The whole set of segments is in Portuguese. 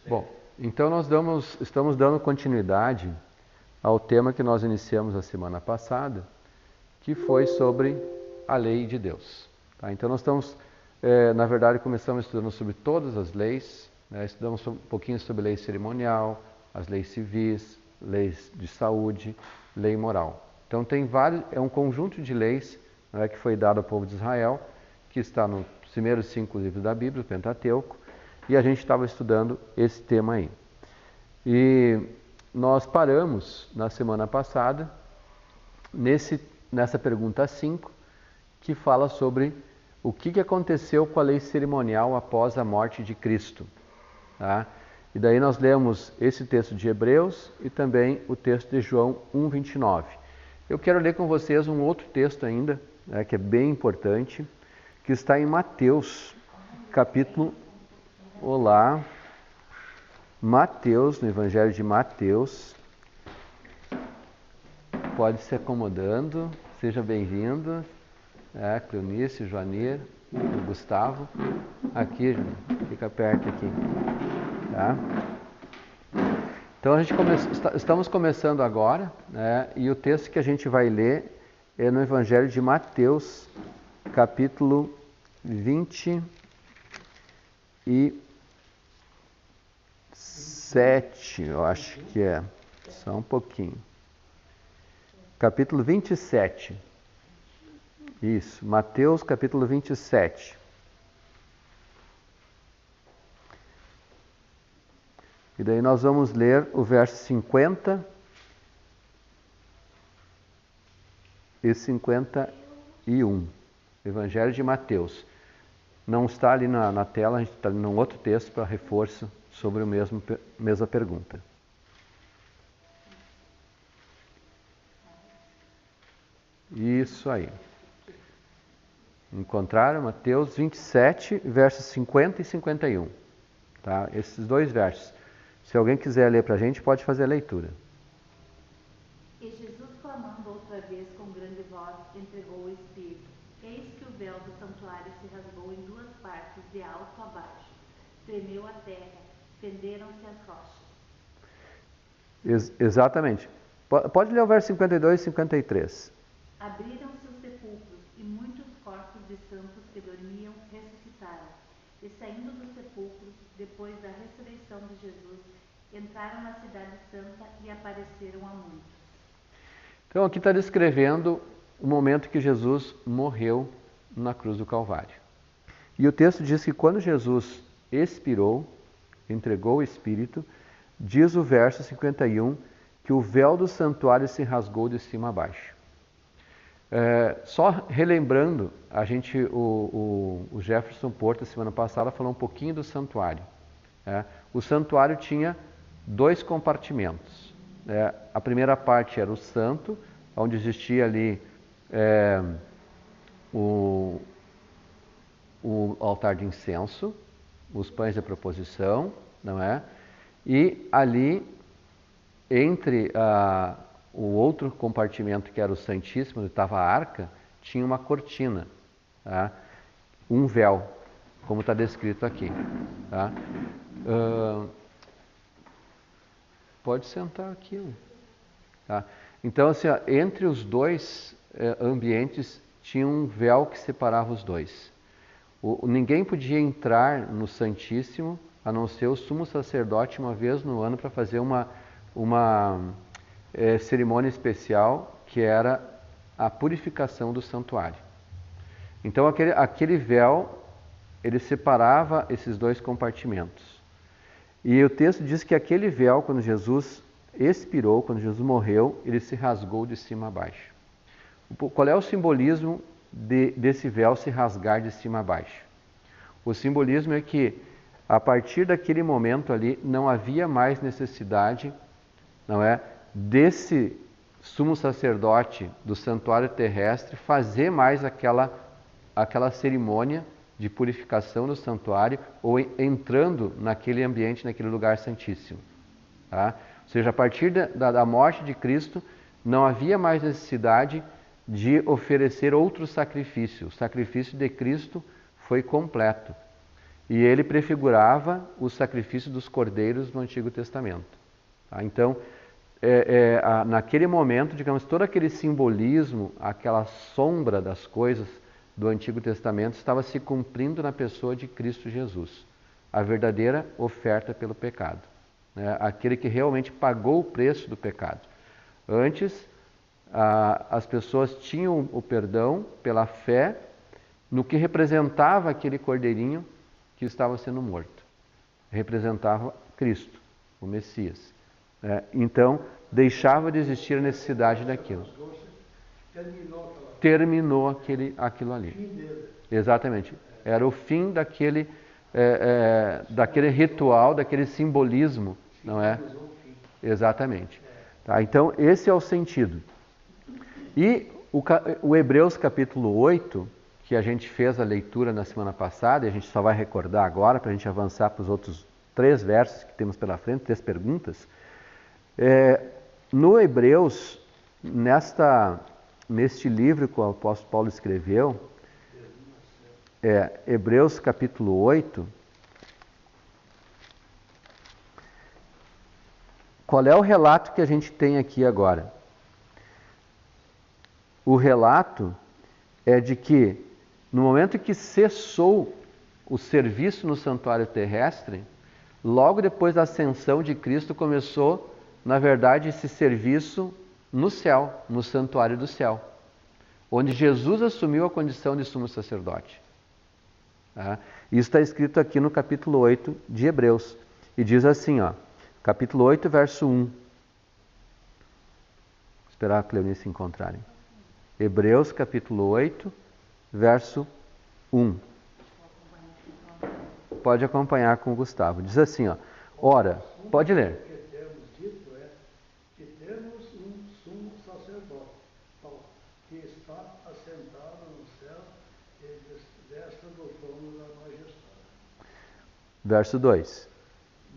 Bom, então estamos dando continuidade ao tema que nós iniciamos a semana passada, que foi sobre a lei de Deus. Tá? Então nós estamos, na verdade, começamos estudando sobre todas as leis, né? Estudamos um pouquinho sobre lei cerimonial, as leis civis, leis de saúde, lei moral. Então tem é um conjunto de leis, né, que foi dado ao povo de Israel, que está nos primeiros 5 livros da Bíblia, o Pentateuco, e a gente estava estudando esse tema aí. E nós paramos na semana passada nessa pergunta 5, que fala sobre o que aconteceu com a lei cerimonial após a morte de Cristo. Tá? E daí nós lemos esse texto de Hebreus e também o texto de João 1:29. Eu quero ler com vocês um outro texto ainda, né, que é bem importante, que está em Mateus, capítulo... Olá, Mateus, no Evangelho de Mateus. Pode se acomodando, seja bem-vindo. Cleonice, Joanir, o Gustavo. Aqui, fica perto aqui. Tá? Então estamos começando agora, né, e o texto que a gente vai ler é no Evangelho de Mateus, capítulo 27, eu acho que é. Só um pouquinho. Capítulo 27. Isso, Mateus capítulo 27. E daí nós vamos ler o verso 50 e 51. Evangelho de Mateus. Não está ali na tela, a gente está num outro texto para reforço sobre a mesma pergunta. Isso aí. Encontraram? Mateus 27, versos 50 e 51. Tá? Esses dois versos. Se alguém quiser ler para a gente, pode fazer a leitura. E Jesus, clamando outra vez com grande voz, entregou o Espírito. Eis que o véu do santuário se rasgou em 2 partes, de alto a baixo. Tremeu a terra, fenderam-se as rochas. Exatamente. Pode ler o verso 52 e 53. Abriram-se os sepulcros, e muitos corpos de santos que dormiam ressuscitaram. E saindo dos sepulcros, depois da ressurreição de Jesus, entraram na cidade santa e apareceram a muitos. Então aqui está descrevendo o momento que Jesus morreu na cruz do Calvário. E o texto diz que quando Jesus expirou, entregou o Espírito, diz o verso 51 que o véu do santuário se rasgou de cima a baixo. Só relembrando, o Jefferson Porto, semana passada, falou um pouquinho do santuário. O santuário tinha 2 compartimentos. A primeira parte era o santo, onde existia ali o altar de incenso, os pães de proposição, não é? E ali, entre o outro compartimento, que era o Santíssimo, onde estava a arca, tinha uma cortina, tá? Um véu, como está descrito aqui. Tá? Pode sentar aqui. Tá? Então, assim, entre os 2 ambientes, tinha um véu que separava os 2. Ninguém podia entrar no Santíssimo, a não ser o sumo sacerdote uma vez no ano para fazer uma cerimônia especial, que era a purificação do santuário. Então aquele véu, ele separava esses 2 compartimentos. E o texto diz que aquele véu, quando Jesus expirou, quando Jesus morreu, ele se rasgou de cima a baixo. Qual é o simbolismo desse véu se rasgar de cima a baixo? O simbolismo é que a partir daquele momento ali não havia mais necessidade, não é, desse sumo sacerdote do santuário terrestre fazer mais aquela cerimônia de purificação do santuário ou entrando naquele ambiente, naquele lugar santíssimo. Tá? Ou seja, a partir da morte de Cristo não havia mais necessidade de oferecer outro sacrifício. O sacrifício de Cristo foi completo. E ele prefigurava o sacrifício dos cordeiros no Antigo Testamento. Tá? Então, naquele momento, digamos, todo aquele simbolismo, aquela sombra das coisas do Antigo Testamento estava se cumprindo na pessoa de Cristo Jesus, a verdadeira oferta pelo pecado, né? Aquele que realmente pagou o preço do pecado. Antes, as pessoas tinham o perdão pela fé no que representava aquele cordeirinho que estava sendo morto. Representava Cristo, o Messias. Então, deixava de existir a necessidade daquilo. Terminou aquilo ali. Exatamente. Era o fim daquele ritual, daquele simbolismo, não é? Exatamente. Tá? Então, esse é o sentido. E o Hebreus capítulo 8, que a gente fez a leitura na semana passada, e a gente só vai recordar agora, para a gente avançar para os outros 3 versos que temos pela frente, 3 perguntas. No Hebreus, neste livro que o apóstolo Paulo escreveu, Hebreus capítulo 8, qual é o relato que a gente tem aqui agora? O relato é de que, no momento que cessou o serviço no santuário terrestre, logo depois da ascensão de Cristo começou, na verdade, esse serviço no céu, no santuário do céu, onde Jesus assumiu a condição de sumo sacerdote. Tá? Isso está escrito aqui no capítulo 8 de Hebreus. E diz assim, capítulo 8, verso 1. Vou esperar a Cleonice encontrarem. Hebreus, capítulo 8, verso 1. Pode acompanhar com o Gustavo. Diz assim, ora, pode ler. O que temos dito é que temos um sumo sacerdote, que está assentado no céu e desce do trono da majestade. Verso 2.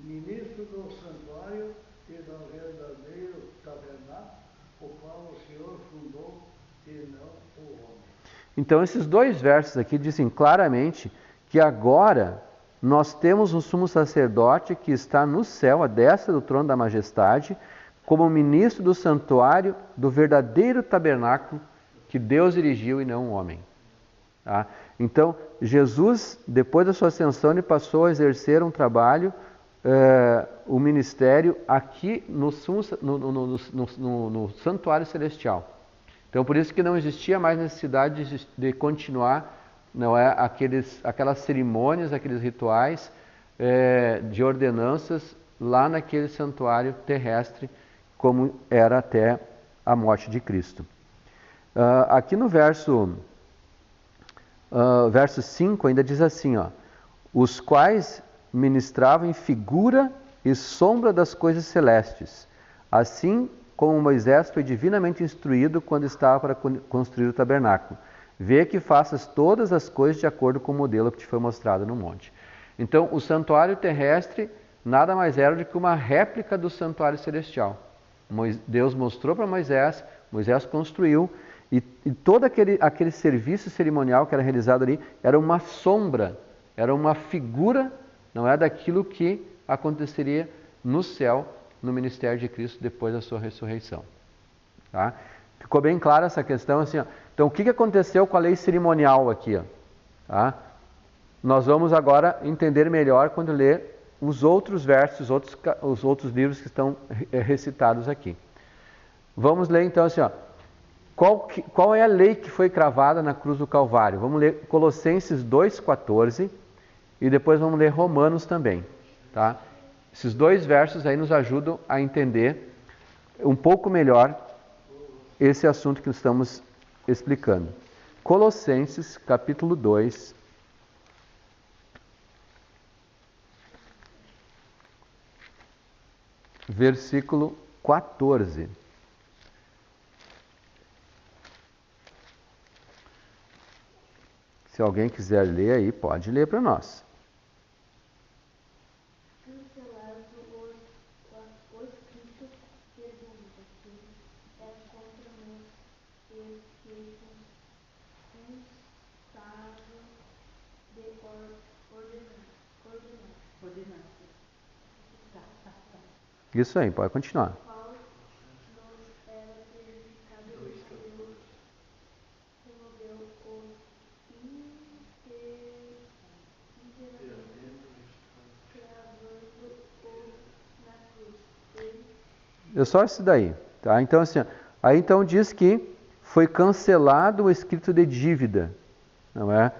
Ministro do santuário e do verdadeiro tabernáculo, o qual o Senhor fundou e não o homem. Então, esses 2 versos aqui dizem claramente que agora nós temos um sumo sacerdote que está no céu, à destra do trono da majestade, como ministro do santuário do verdadeiro tabernáculo que Deus erigiu e não o homem. Tá? Então, Jesus, depois da sua ascensão, ele passou a exercer um trabalho, o ministério aqui no santuário celestial. Então, por isso que não existia mais necessidade de continuar, não é, aquelas cerimônias, aqueles rituais de ordenanças lá naquele santuário terrestre, como era até a morte de Cristo. Aqui no verso 5 ainda diz assim, os quais ministravam em figura e sombra das coisas celestes, assim como Moisés foi divinamente instruído quando estava para construir o tabernáculo. Vê que faças todas as coisas de acordo com o modelo que te foi mostrado no monte. Então, o santuário terrestre nada mais era do que uma réplica do santuário celestial. Deus mostrou para Moisés, Moisés construiu, e todo aquele serviço cerimonial que era realizado ali era uma sombra, era uma figura, não é, daquilo que aconteceria no céu, no ministério de Cristo depois da sua ressurreição. Tá? Ficou bem clara essa questão assim, Então, o que aconteceu com a lei cerimonial aqui? Tá? Nós vamos agora entender melhor quando ler os outros versos, os outros livros que estão recitados aqui. Vamos ler então assim, qual é a lei que foi cravada na cruz do Calvário? Vamos ler Colossenses 2,14 e depois vamos ler Romanos também. Tá? Esses 2 versos aí nos ajudam a entender um pouco melhor esse assunto que estamos explicando. Colossenses capítulo 2, versículo 14. Se alguém quiser ler aí, pode ler para nós. Cancelado o escrito pergunta que é contra meus efeitos instado de ordenança. Ordenança. Tá. Isso aí, pode continuar. Qual nos era verificado que Deus removeu os impedimentos, cravando-o na cruz. É só isso daí, tá? Então assim, aí então diz que foi cancelado o escrito de dívida, não é?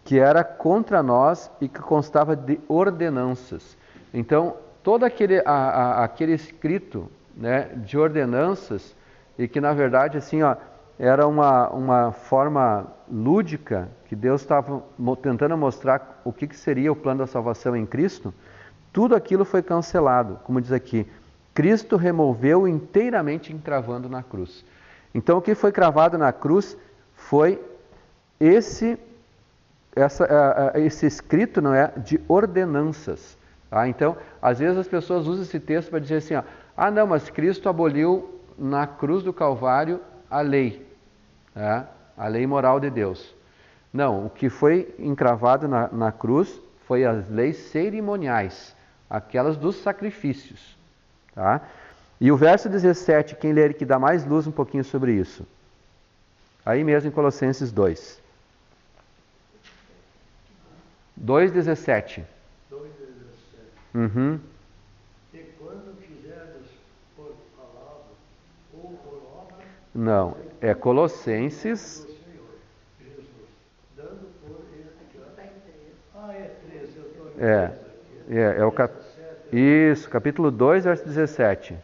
Que era contra nós e que constava de ordenanças. Então, todo aquele escrito, né, de ordenanças, e que na verdade assim, ó, era uma forma lúdica que Deus estava tentando mostrar o que seria o plano da salvação em Cristo, tudo aquilo foi cancelado, como diz aqui. Cristo removeu inteiramente encravando na cruz. Então, o que foi cravado na cruz foi esse escrito, não é, de ordenanças. Tá? Então, às vezes as pessoas usam esse texto para dizer assim, ó, não, mas Cristo aboliu na cruz do Calvário a lei, né? A lei moral de Deus. Não, o que foi encravado na cruz foi as leis cerimoniais, aquelas dos sacrifícios. Tá? E o verso 17, quem ler que dá mais luz um pouquinho sobre isso. Aí mesmo em Colossenses 2. 2,17. 2,17. Uhum. E quando quiseres por palavra ou por obra, Não, é Colossenses. do Senhor Jesus, dando por ele é 13, eu estou em 13 aqui. É o Isso, capítulo 2, verso 17.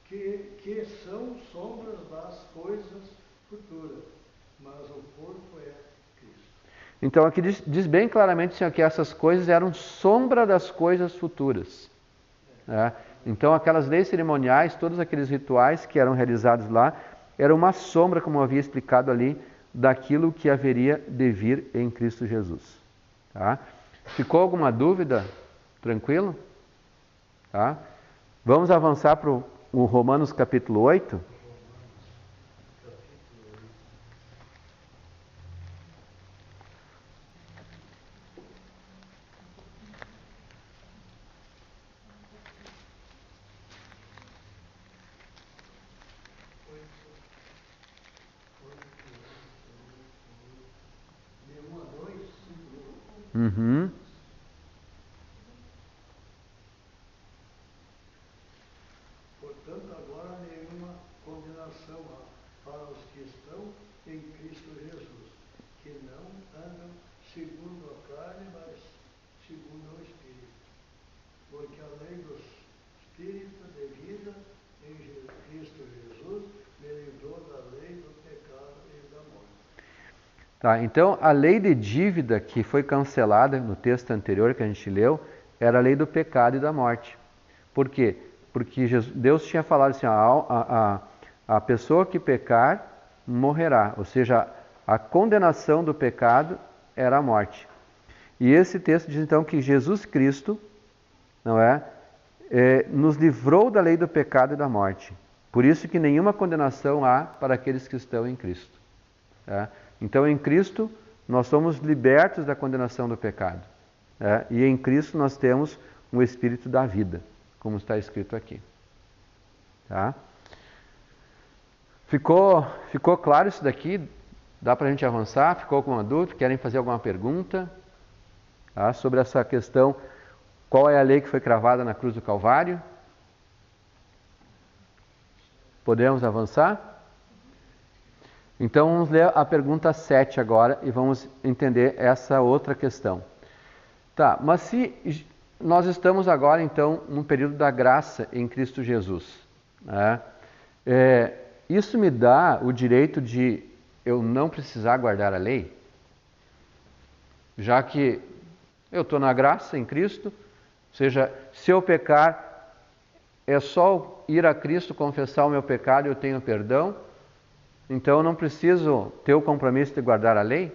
Que são sombras das coisas futuras, mas o corpo é Cristo. Então aqui diz bem claramente assim, que essas coisas eram sombra das coisas futuras. Né? Então aquelas leis cerimoniais, todos aqueles rituais que eram realizados lá, eram uma sombra, como eu havia explicado ali, daquilo que haveria de vir em Cristo Jesus. Tá? Ficou alguma dúvida? Tranquilo? Tá? Vamos avançar para o Romanos capítulo 8. Uhum. Portanto, agora nenhuma condenação há para os que estão em Cristo Jesus, que não andam segundo a carne, mas segundo o Espírito. Porque a lei do Espírito de vida em Cristo Jesus me livrou da lei do pecado e da morte. Tá, então a lei de dívida que foi cancelada no texto anterior que a gente leu, era a lei do pecado e da morte. Por quê? Porque Deus tinha falado assim, a pessoa que pecar morrerá, ou seja, a condenação do pecado era a morte. E esse texto diz então que Jesus Cristo, não é, nos livrou da lei do pecado e da morte. Por isso que nenhuma condenação há para aqueles que estão em Cristo. Tá? Então em Cristo nós somos libertos da condenação do pecado. E em Cristo nós temos um espírito da vida, como está escrito aqui. Tá? Ficou claro isso daqui? Dá para a gente avançar? Ficou alguma dúvida? Querem fazer alguma pergunta? Tá? Sobre essa questão, qual é a lei que foi cravada na cruz do Calvário? Podemos avançar? Então vamos ler a pergunta 7 agora e vamos entender essa outra questão. Tá, mas se nós estamos agora então num período da graça em Cristo Jesus, né? Isso me dá o direito de eu não precisar guardar a lei? Já que eu estou na graça em Cristo, ou seja, se eu pecar, é só ir a Cristo confessar o meu pecado e eu tenho perdão, então eu não preciso ter o compromisso de guardar a lei?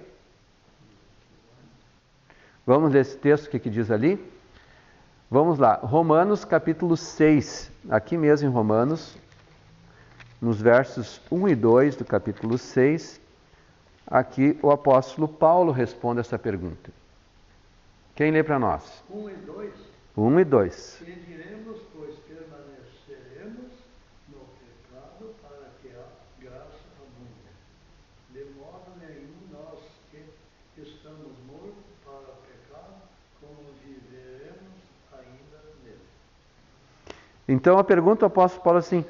Vamos ler esse texto, o que diz ali? Vamos lá, Romanos capítulo 6, aqui mesmo em Romanos, nos versos 1 e 2 do capítulo 6, aqui o apóstolo Paulo responde essa pergunta. Quem lê para nós? 1 e 2. 1 e 2. Que diremos, pois permaneceremos no pecado para que a graça abunde. De modo nenhum nós que estamos mortos para o pecado, como viveremos ainda nele. Então a pergunta do apóstolo Paulo é assim: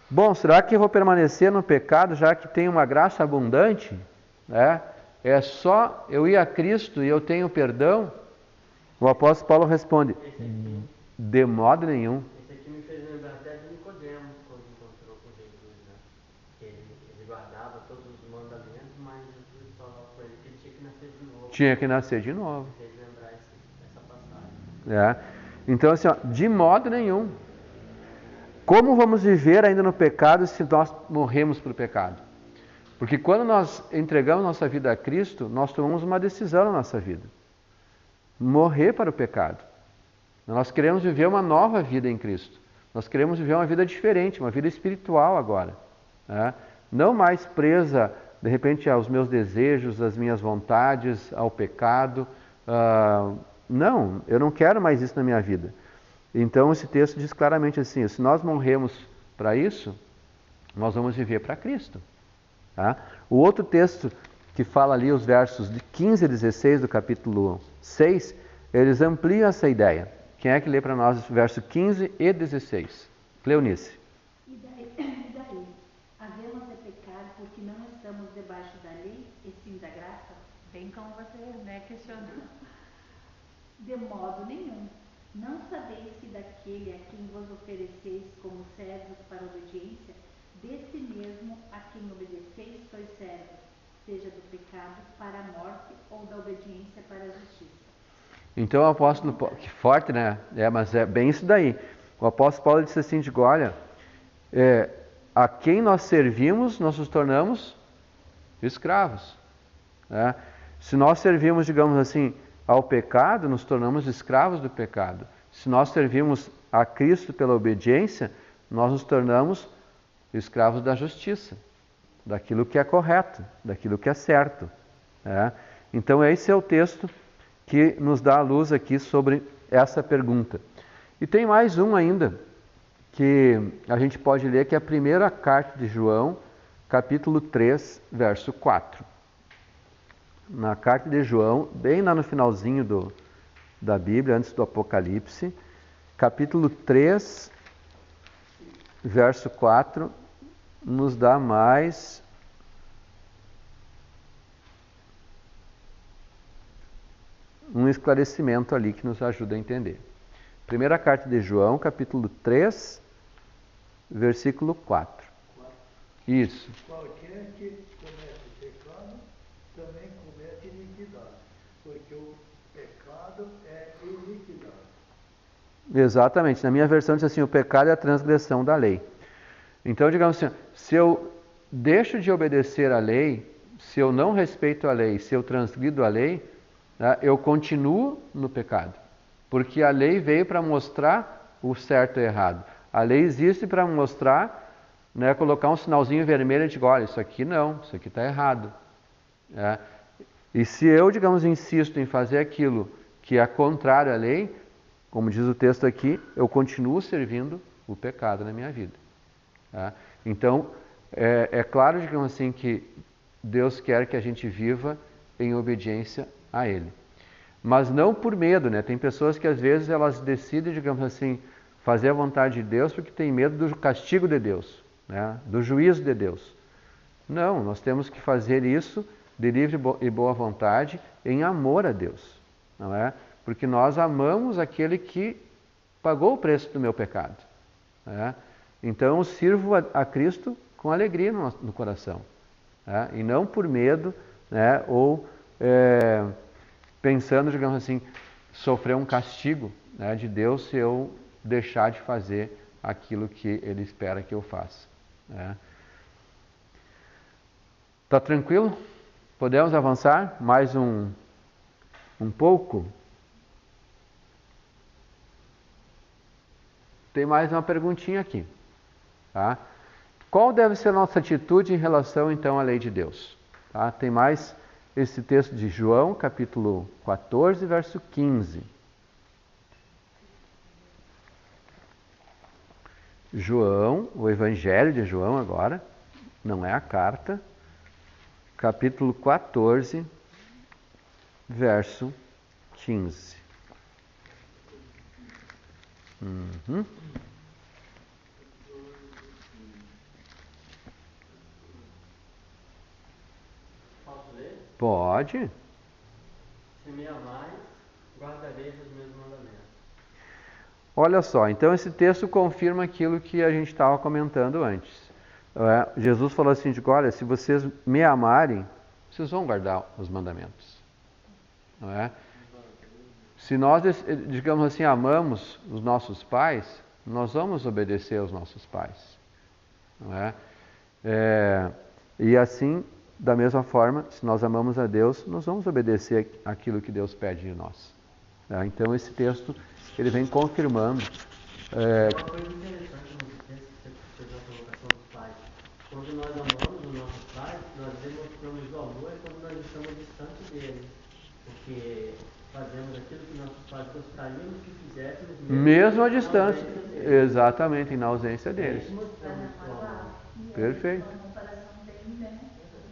bom, será que eu vou permanecer no pecado já que tem uma graça abundante? É só eu ir a Cristo e eu tenho perdão? O apóstolo Paulo responde: de modo nenhum. Esse aqui me fez lembrar até de Nicodemos, quando encontrou com Jesus, né? Que ele guardava todos os mandamentos, mas Jesus falou para ele que ele tinha que nascer de novo. Tinha que nascer de novo. Me fez lembrar essa passagem. Então assim, ó, de modo nenhum. Como vamos viver ainda no pecado se nós morremos para o pecado? Porque quando nós entregamos nossa vida a Cristo, nós tomamos uma decisão na nossa vida. Morrer para o pecado. Nós queremos viver uma nova vida em Cristo. Nós queremos viver uma vida diferente, uma vida espiritual agora. Não mais presa, de repente, aos meus desejos, às minhas vontades, ao pecado. Não, eu não quero mais isso na minha vida. Então esse texto diz claramente assim: se nós morremos para isso, nós vamos viver para Cristo. O outro texto que fala ali os versos de 15 a 16 do capítulo 6, eles ampliam essa ideia. Quem é que lê para nós os versos 15 e 16? Cleonice. E daí, havemos de pecar porque não estamos debaixo da lei e sim da graça? Bem como você questionou. De modo nenhum. Não sabeis que daquele a quem vos ofereceis como servos para a obediência, desse mesmo a quem obedeceis sois servos, seja do pecado para a morte ou da obediência para a justiça. Então o apóstolo Paulo, que forte, né? Mas é bem isso daí. O apóstolo Paulo disse assim, olha, a quem nós servimos, nós nos tornamos escravos. Se nós servimos, digamos assim, ao pecado, nos tornamos escravos do pecado. Se nós servimos a Cristo pela obediência, nós nos tornamos escravos da justiça, daquilo que é correto, daquilo que é certo. Então esse é o texto que nos dá a luz aqui sobre essa pergunta. E tem mais um ainda, que a gente pode ler, que é a primeira carta de João, capítulo 3, verso 4. Na carta de João, bem lá no finalzinho da Bíblia, antes do Apocalipse, capítulo 3, verso 4, nos dá mais um esclarecimento ali que nos ajuda a entender. Primeira carta de João, capítulo 3, versículo 4. Isso. Qualquer que comete pecado, também comete iniquidade, porque o pecado é iniquidade. Exatamente. Na minha versão diz assim, o pecado é a transgressão da lei. Então, digamos assim, se eu deixo de obedecer à lei, se eu não respeito a lei, se eu transgrido a lei, eu continuo no pecado. Porque a lei veio para mostrar o certo e o errado. A lei existe para mostrar, colocar um sinalzinho vermelho e dizer, olha, isso aqui não, isso aqui está errado. E se eu, digamos, insisto em fazer aquilo que é contrário à lei, como diz o texto aqui, eu continuo servindo o pecado na minha vida. Então, é claro, digamos assim, que Deus quer que a gente viva em obediência a Ele. Mas não por medo, Tem pessoas que às vezes elas decidem, digamos assim, fazer a vontade de Deus porque tem medo do castigo de Deus, do juízo de Deus. Não, nós temos que fazer isso de livre e boa vontade, em amor a Deus, não é? Porque nós amamos aquele que pagou o preço do meu pecado. Então eu sirvo a Cristo com alegria no coração, e não por medo, ou pensando, digamos assim, sofrer um castigo de Deus se eu deixar de fazer aquilo que Ele espera que eu faça. Tá tranquilo? Podemos avançar mais um pouco? Tem mais uma perguntinha aqui. Qual deve ser a nossa atitude em relação, então, à lei de Deus? Tem mais esse texto de João, capítulo 14, verso 15. João, o Evangelho de João agora, não é a carta, capítulo 14, verso 15. Posso ler? Pode. Se me amais, guardareis os meus mandamentos. Olha só, então esse texto confirma aquilo que a gente estava comentando antes. Jesus falou assim, olha, se vocês me amarem, vocês vão guardar os mandamentos. Não é? Se nós, digamos assim, amamos os nossos pais, nós vamos obedecer aos nossos pais. Não é? E assim, da mesma forma, se nós amamos a Deus, nós vamos obedecer aquilo que Deus pede de nós. Tá? Então esse texto, ele vem confirmando. Uma coisa interessante nesse texto, que você fez a colocação dos pais. Quando nós amamos os nossos pais, nós demonstramos o amor quando nós estamos distantes deles. Porque fazemos aquilo que nossos pais gostariam que fizéssemos mesmo à distância. Exatamente, na ausência deles. Perfeito.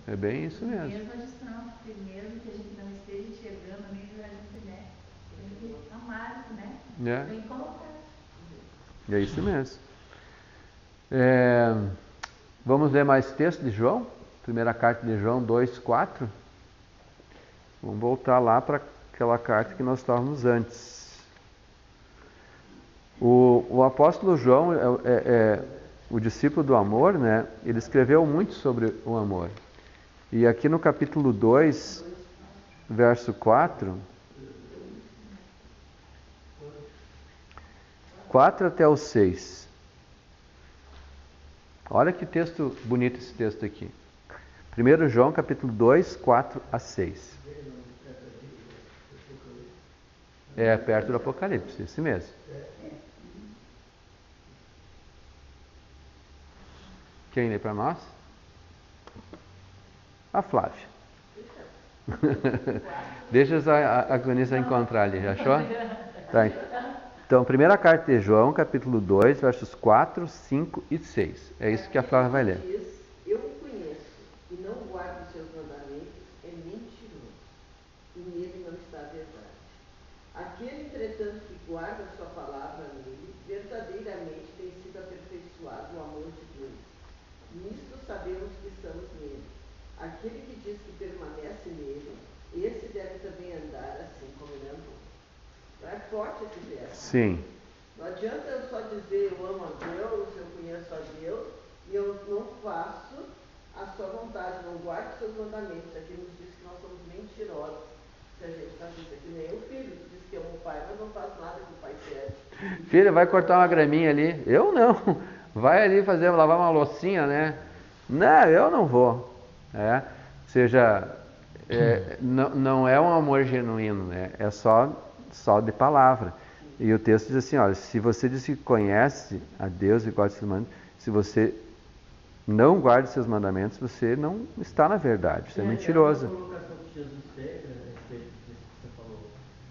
É bem isso mesmo. Mesmo à distância, porque mesmo que a gente não esteja enxergando, a gente, né, tem que amar, né? Tem que colocar. É isso mesmo. Vamos ler mais texto de João? Primeira carta de João 2:4. Vamos voltar lá para aquela carta que nós estávamos antes. O apóstolo João, o discípulo do amor, né? Ele escreveu muito sobre o amor. E aqui no capítulo 2, verso 4, 4 até o 6. Olha que texto bonito esse texto aqui. 1 João, capítulo 2, 4 a 6. É perto do Apocalipse, esse mesmo. Quem lê para nós? A Flávia. Deixa a Clonice encontrar ali, já achou? Tá. Então, primeira carta de João, capítulo 2, versos 4, 5 e 6. É isso que a Flávia vai ler. Diz, eu o conheço e não guardo os seus mandamentos, é mentiroso, e nele não está a verdade. Aquele, entretanto, que guarda a sua palavra nele, verdadeiramente tem sido aperfeiçoado o amor de Deus. Nisto sabemos que estamos nele. Aquele que diz que permanece nele, esse deve também andar assim como ele andou. É forte esse verso. Sim. Não adianta eu só dizer eu amo a Deus, eu conheço a Deus, e eu não faço a sua vontade, não guardo os seus mandamentos. Aqui nos diz que nós somos mentirosos. Se a gente está dizendo que nem o filho, que diz que ama o pai, mas não faz nada que o pai pede. Filha, vai cortar uma graminha ali. Eu não. Vai ali lavar uma loucinha, né? Não, eu não vou. Ou seja, não é um amor genuíno, né? É só de palavra. E o texto diz assim, olha, se você diz que conhece a Deus e guarda os seus mandamentos, se você não guarda os seus mandamentos, você não está na verdade, você é mentiroso. A colocação que Jesus fez, a respeito disso que você falou,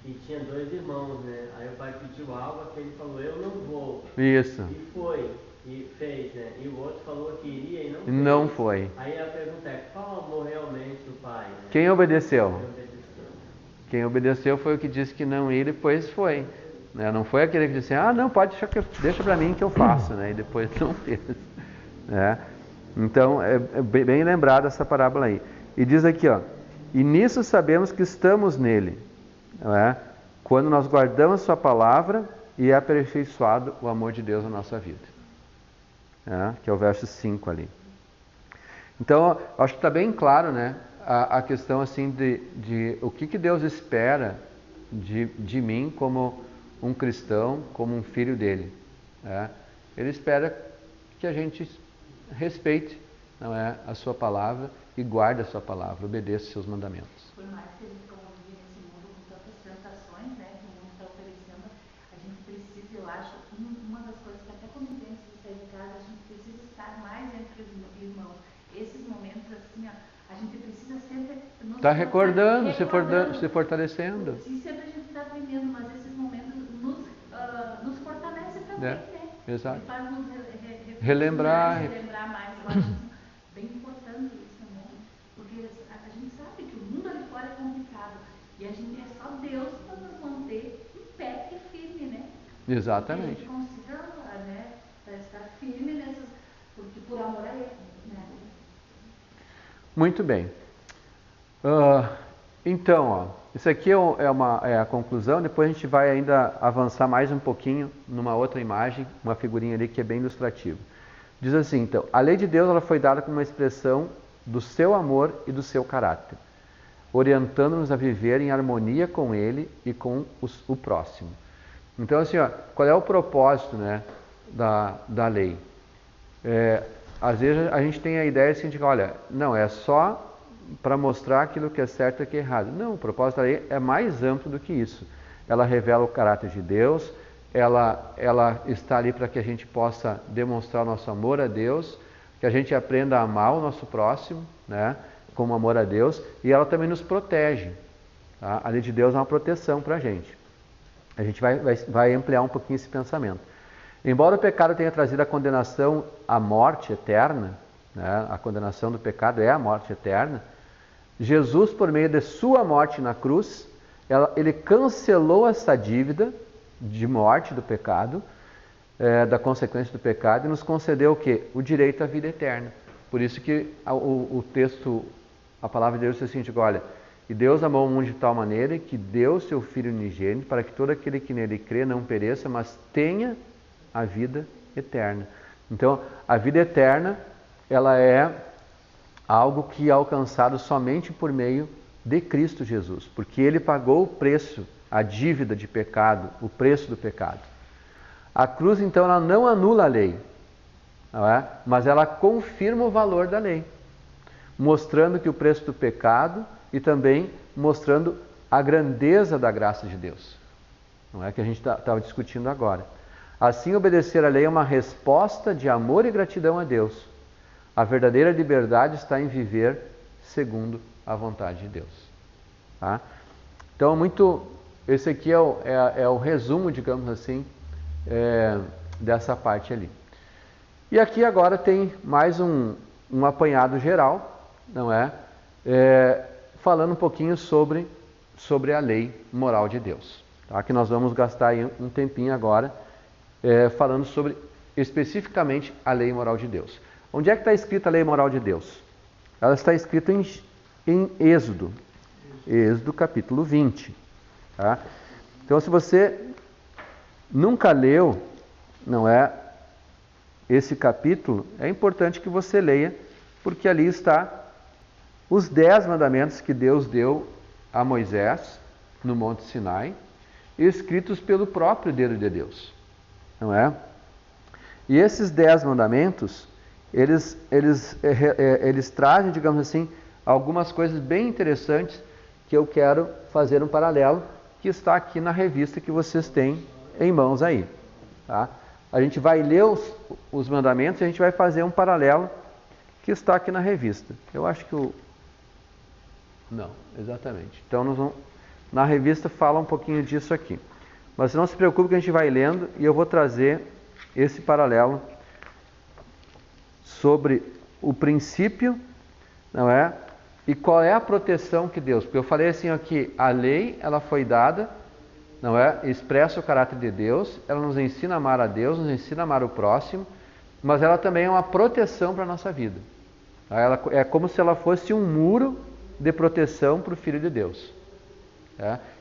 que tinha 2 irmãos, né? Aí o pai pediu algo, aquele falou, eu não vou. Isso. E foi, e fez, né? E o outro falou que iria e não fez. Não foi. Aí a pergunta é, qual amor realmente do pai? Né? Quem obedeceu? Quem obedeceu foi o que disse que não ia e depois foi. Né? Não foi aquele que disse, não, pode deixa para mim que eu faço, né? E depois não fez. Né? Então, é bem lembrada essa parábola aí. E diz aqui, ó, e nisso sabemos que estamos nele, não é? Quando nós guardamos sua palavra e é aperfeiçoado o amor de Deus na nossa vida. Que é o verso 5 ali. Então, acho que está bem claro, né? A questão assim de o que Deus espera de mim como um cristão, como um filho dele. Ele espera que a gente respeite, não é, a sua palavra e guarde a sua palavra, obedeça os seus mandamentos. Por mais que a gente convive nesse mundo com tantas tentações, né, que o mundo está oferecendo, a gente precisa, eu acho, uma das coisas que até comentei antes de sair de casa, a gente precisa estar mais entre os irmãos. Esses momentos assim, ó, a gente precisa sempre nos Está recordando, se fortalecendo. Se sempre a gente está aprendendo, mas esses momentos nos fortalecem também, né? Exato. E faz nos Relembrar mais. Eu acho bem importante isso, né? Porque a gente sabe que o mundo ali fora é complicado. E a gente é só Deus para nos manter em pé e firme, né? Exatamente. Porque a gente consiga, né, para estar firme nessas, porque por amor a Ele, né? Muito bem. Então, ó, isso aqui é a conclusão. Depois a gente vai ainda avançar mais um pouquinho numa outra imagem, uma figurinha ali que é bem ilustrativa. Diz assim, então, a lei de Deus ela foi dada como uma expressão do seu amor e do seu caráter, orientando-nos a viver em harmonia com Ele e com o próximo. Então, assim, ó, qual é o propósito, né, da lei? Às vezes a gente tem a ideia assim de, olha, não, é só para mostrar aquilo que é certo e que é errado. Não, o propósito da lei é mais amplo do que isso. Ela revela o caráter de Deus, ela está ali para que a gente possa demonstrar o nosso amor a Deus, que a gente aprenda a amar o nosso próximo, né, como amor a Deus, e ela também nos protege. Tá? A lei de Deus é uma proteção para a gente. A gente vai ampliar um pouquinho esse pensamento. Embora o pecado tenha trazido a condenação à morte eterna, né, a condenação do pecado é a morte eterna, Jesus, por meio de sua morte na cruz, ele cancelou essa dívida de morte do pecado, da consequência do pecado, e nos concedeu o quê? O direito à vida eterna. Por isso que o texto, a palavra de Deus diz assim, olha, e Deus amou o mundo de tal maneira que deu seu Filho unigênito para que todo aquele que nele crê não pereça, mas tenha a vida eterna. Então, a vida eterna, ela é algo que é alcançado somente por meio de Cristo Jesus, porque Ele pagou o preço, a dívida de pecado, o preço do pecado. A cruz, então, ela não anula a lei, não é? Mas ela confirma o valor da lei, mostrando que o preço do pecado e também mostrando a grandeza da graça de Deus, não é que a gente estava discutindo agora. Assim, obedecer à lei é uma resposta de amor e gratidão a Deus. A verdadeira liberdade está em viver segundo a vontade de Deus. Tá? Então, esse aqui é o resumo, digamos assim, dessa parte ali. E aqui agora tem mais um apanhado geral, não é? Falando um pouquinho sobre a lei moral de Deus. Tá? Que nós vamos gastar aí um tempinho agora falando sobre especificamente a lei moral de Deus. Onde é que está escrita a lei moral de Deus? Ela está escrita em Êxodo. Êxodo capítulo 20. Tá? Então, se você nunca leu, não é, esse capítulo, é importante que você leia, porque ali está os 10 mandamentos que Deus deu a Moisés no Monte Sinai, escritos pelo próprio dedo de Deus. Não é? E esses 10 mandamentos, eles trazem, digamos assim, algumas coisas bem interessantes que eu quero fazer um paralelo, que está aqui na revista que vocês têm em mãos aí. Tá? A gente vai ler os mandamentos e a gente vai fazer um paralelo que está aqui na revista. Eu acho que Não, exatamente. Então, na revista fala um pouquinho disso aqui. Mas não se preocupe que a gente vai lendo e eu vou trazer esse paralelo sobre o princípio, não é? E qual é a proteção que Deus... Porque eu falei assim aqui, a lei, ela foi dada, não é? Expressa o caráter de Deus, ela nos ensina a amar a Deus, nos ensina a amar o próximo, mas ela também é uma proteção para a nossa vida. Ela é como se ela fosse um muro de proteção para o Filho de Deus.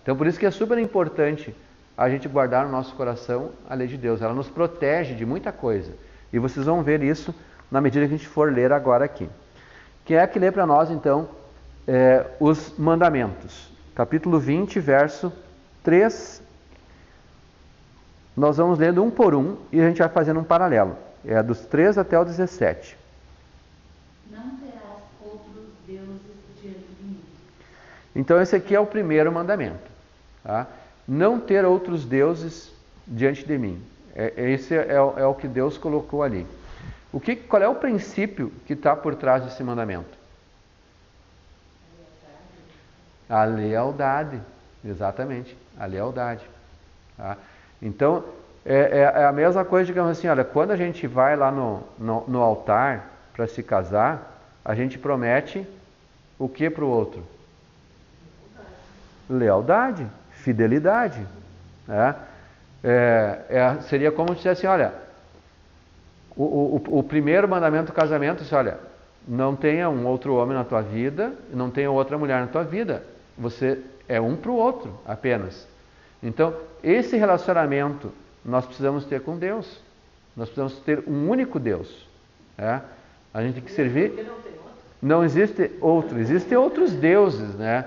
Então, por isso que é super importante a gente guardar no nosso coração a lei de Deus. Ela nos protege de muita coisa. E vocês vão ver isso na medida que a gente for ler agora aqui. Quem é que lê para nós, então, os mandamentos? Capítulo 20, verso 3. Nós vamos lendo um por um e a gente vai fazendo um paralelo. É dos 3 até o 17. Não terás outros deuses diante de mim. Então, esse aqui é o primeiro mandamento. Tá? Não ter outros deuses diante de mim. Esse é o que Deus colocou ali. Qual é o princípio que está por trás desse mandamento? A lealdade, exatamente, a lealdade. Tá? Então, é a mesma coisa, digamos assim, olha, quando a gente vai lá no altar para se casar, a gente promete o que para o outro? Lealdade, fidelidade. Né? Seria como se dissesse, olha, o primeiro mandamento do casamento é, olha, não tenha um outro homem na tua vida, não tenha outra mulher na tua vida. Você é um para o outro apenas. Então, esse relacionamento nós precisamos ter com Deus. Nós precisamos ter um único Deus. Né? A gente tem que servir. Não existe outro, existem outros deuses, né?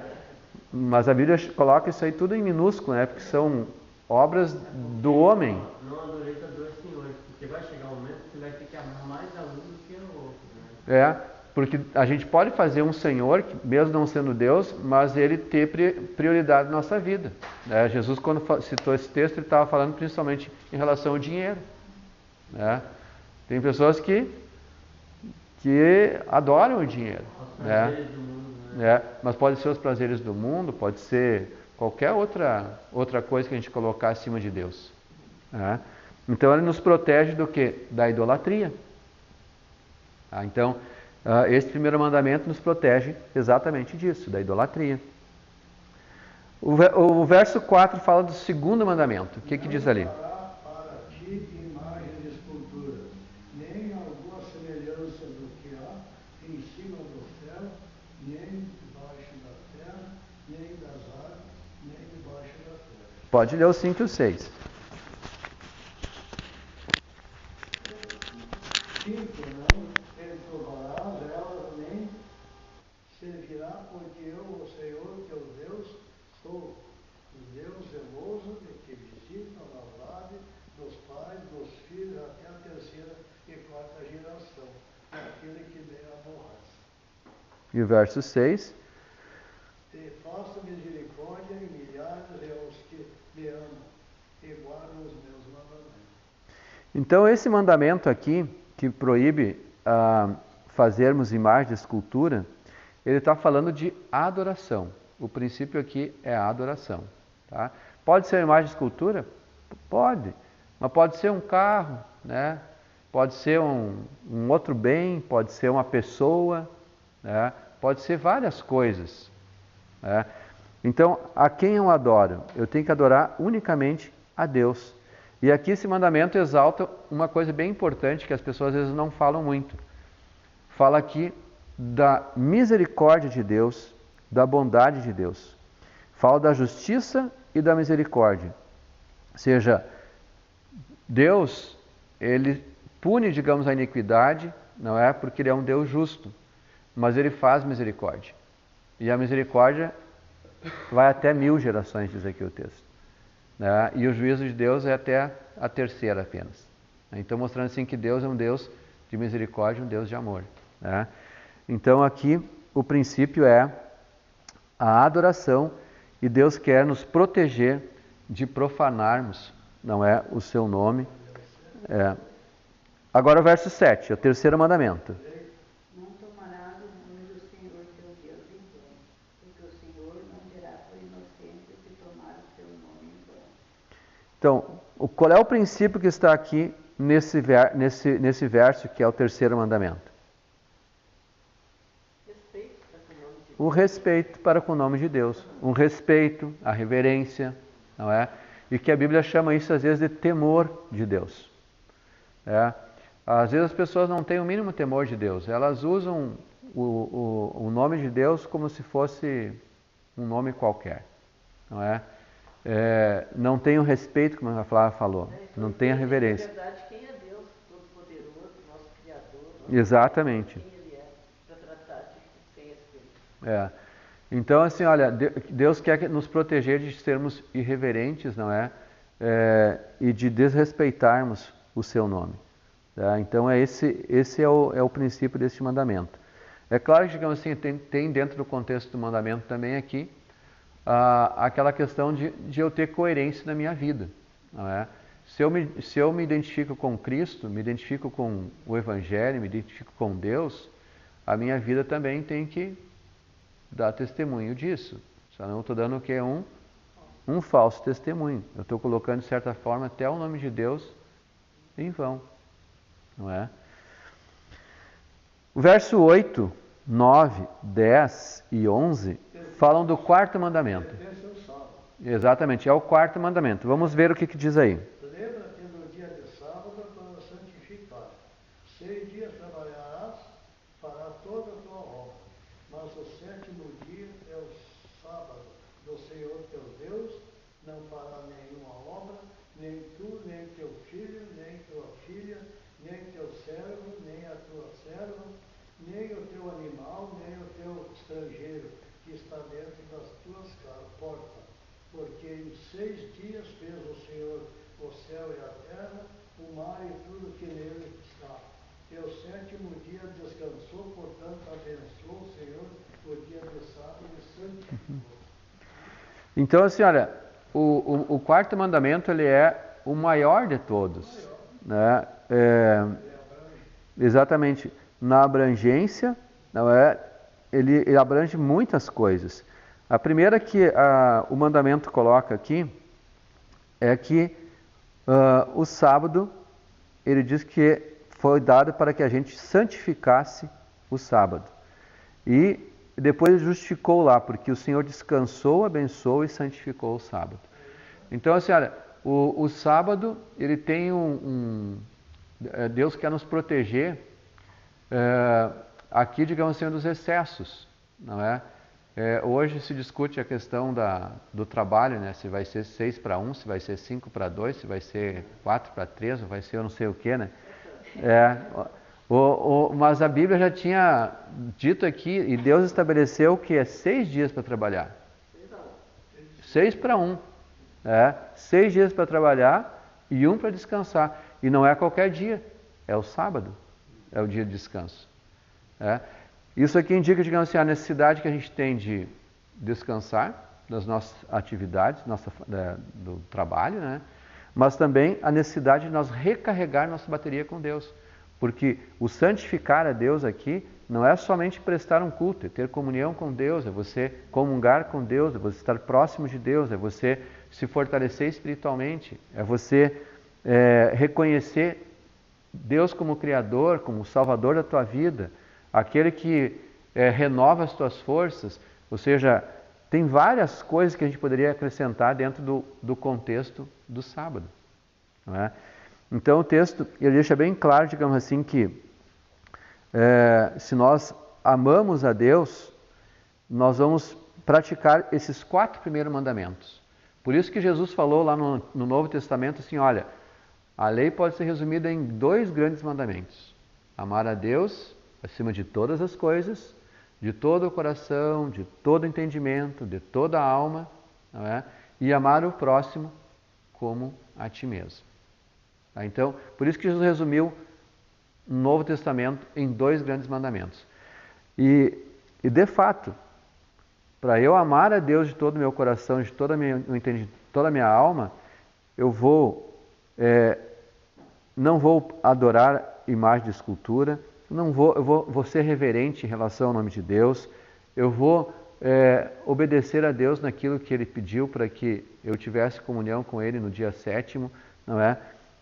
Mas a Bíblia coloca isso aí tudo em minúsculo, né? Porque são obras do homem. Não adoreis a dois senhores, porque vai chegar um momento que você vai ter que amar mais a um do que ao outro. Né? Porque a gente pode fazer um Senhor, mesmo não sendo Deus, mas ele ter prioridade na nossa vida. Né? Jesus, quando citou esse texto, ele estava falando principalmente em relação ao dinheiro. Né? Tem pessoas que adoram o dinheiro. Os prazeres do mundo, né? Mas pode ser os prazeres do mundo, pode ser qualquer outra coisa que a gente colocar acima de Deus. Né? Então ele nos protege do quê? Da idolatria. Então, esse primeiro mandamento nos protege exatamente disso, da idolatria. O verso 4 fala do segundo mandamento. O que diz ali? Para ti imagem de escultura, nem alguma semelhança do que há em cima do céu, nem debaixo da terra, nem das águas, nem debaixo da terra. Pode ler o 5 e o 6. 5, não perturbarás elas, nem servirá, porque eu, o Senhor, teu Deus, sou o Deus zeloso de que visita a maldade dos pais, dos filhos, até a terceira e quarta geração, daquele que me aborrece. E o verso 6. E faço misericórdia em milhares aos que me amam e guardam os meus mandamentos. Então esse mandamento aqui, que proíbe fazermos imagem de escultura, ele está falando de adoração. O princípio aqui é a adoração. Tá? Pode ser imagem de escultura? Pode. Mas pode ser um carro, né? Pode ser um outro bem, pode ser uma pessoa, né? Pode ser várias coisas. Né? Então, a quem eu adoro? Eu tenho que adorar unicamente a Deus. E aqui esse mandamento exalta uma coisa bem importante que as pessoas às vezes não falam muito. Fala aqui da misericórdia de Deus, da bondade de Deus. Fala da justiça e da misericórdia. Ou seja, Deus, ele pune, digamos, a iniquidade, não é porque ele é um Deus justo, mas ele faz misericórdia. E a misericórdia vai até 1000 gerações, diz aqui o texto. Né? E o juízo de Deus é até a terceira apenas. Então, mostrando assim que Deus é um Deus de misericórdia, um Deus de amor. Né? Então, aqui o princípio é a adoração e Deus quer nos proteger de profanarmos, não é, o seu nome. Agora o verso 7, o terceiro mandamento. Não tomarás o nome do Senhor teu Deus em vão, porque o Senhor não dirá por inocente se tomar o seu nome em vão. Então, qual é o princípio que está aqui nesse verso, que é o terceiro mandamento? O respeito para com o nome de Deus. Um respeito, a reverência, não é? E que a Bíblia chama isso às vezes de temor de Deus. Às vezes as pessoas não têm o mínimo temor de Deus. Elas usam o nome de Deus como se fosse um nome qualquer, não é? Não tem o respeito, como a Flávia falou, não tem a reverência. Na verdade, quem é Deus Todo-Poderoso, nosso Criador, Exatamente. quem Ele é, para tratar de sem respeito. Então, assim, olha, Deus quer nos proteger de sermos irreverentes, não é? E de desrespeitarmos o seu nome. Tá? Então, esse é o princípio deste mandamento. É claro que, digamos assim, tem dentro do contexto do mandamento também aqui aquela questão de eu ter coerência na minha vida. Não é? Se eu me identifico com Cristo, me identifico com o Evangelho, me identifico com Deus, a minha vida também tem que dar testemunho disso. Senão eu estou dando o quê? Um falso testemunho. Eu estou colocando, de certa forma, até o nome de Deus em vão. Não é? O verso 8, 9, 10 e 11 falam do quarto mandamento. Esse é o sábado. Exatamente, é o quarto mandamento. Vamos ver o que diz aí. Lembra-te no dia de sábado para santificar. 6 dias trabalharás para toda a tua obra, mas o 7º dia é o sábado do Senhor teu Deus. Não fará nenhuma obra, nem tu, nem teu filho, nem tua filha, nem teu servo, nem a tua serva, nem o teu animal, nem o teu estrangeiro que está dentro das tuas portas. Porque em 6 dias fez o Senhor o céu e a terra, o mar e tudo que nele está. E o 7º dia descansou, portanto abençoou o Senhor o dia de sábado e santificou. Então, assim, olha, o quarto mandamento, ele é o maior de todos. Né? Exatamente. Na abrangência, não é? Ele abrange muitas coisas. A primeira que o mandamento coloca aqui é que o sábado, ele diz que foi dado para que a gente santificasse o sábado. E depois ele justificou lá, porque o Senhor descansou, abençoou e santificou o sábado. Então, assim, olha, o sábado, ele tem Deus quer nos proteger aqui, digamos assim, dos excessos, não é? Hoje se discute a questão do trabalho, né? Se vai ser 6-1, se vai ser 5-2, se vai ser 4-3, ou vai ser eu não sei o que, né? Mas a Bíblia já tinha dito aqui, e Deus estabeleceu que é 6 dias para trabalhar. 6-1. 6 dias para trabalhar e 1 para descansar. E não é qualquer dia, é o sábado, é o dia de descanso. Isso aqui indica, digamos assim, a necessidade que a gente tem de descansar das nossas atividades, do trabalho, né? Mas também a necessidade de nós recarregar nossa bateria com Deus. Porque o santificar a Deus aqui não é somente prestar um culto, é ter comunhão com Deus, é você comungar com Deus, é você estar próximo de Deus, é você se fortalecer espiritualmente, é você reconhecer Deus como Criador, como Salvador da tua vida, aquele que renova as tuas forças. Ou seja, tem várias coisas que a gente poderia acrescentar dentro do contexto do sábado. Não é? Então o texto ele deixa bem claro, digamos assim, que se nós amamos a Deus, nós vamos praticar esses 4 primeiros mandamentos. Por isso que Jesus falou lá no Novo Testamento assim, olha, a lei pode ser resumida em 2 grandes mandamentos. Amar a Deus acima de todas as coisas, de todo o coração, de todo o entendimento, de toda a alma, não é? E amar o próximo como a ti mesmo. Então, por isso que Jesus resumiu o Novo Testamento em 2 grandes mandamentos. E de fato, para eu amar a Deus de todo o meu coração, de toda a minha alma, eu não vou adorar imagem de escultura, eu vou ser reverente em relação ao nome de Deus, eu vou obedecer a Deus naquilo que Ele pediu para que eu tivesse comunhão com Ele no dia 7º, não é?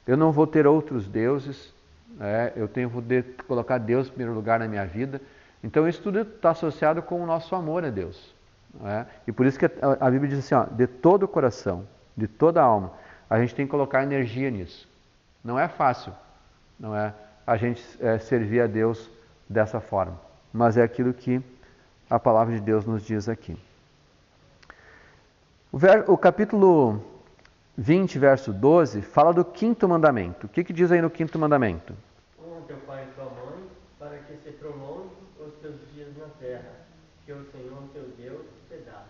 Eu não vou ter outros deuses, eu vou colocar Deus em primeiro lugar na minha vida. Então isso tudo está associado com o nosso amor a Deus. Não é? E por isso que a Bíblia diz assim, ó, de todo o coração, de toda a alma, a gente tem que colocar energia nisso. Não é fácil, não é, a gente servir a Deus dessa forma, mas é aquilo que a palavra de Deus nos diz aqui. O capítulo 20, verso 12, fala do 5º mandamento. O que diz aí no 5º mandamento? Honra teu pai e tua mãe, para que se prolongue os teus dias na terra, que o Senhor teu Deus te dá.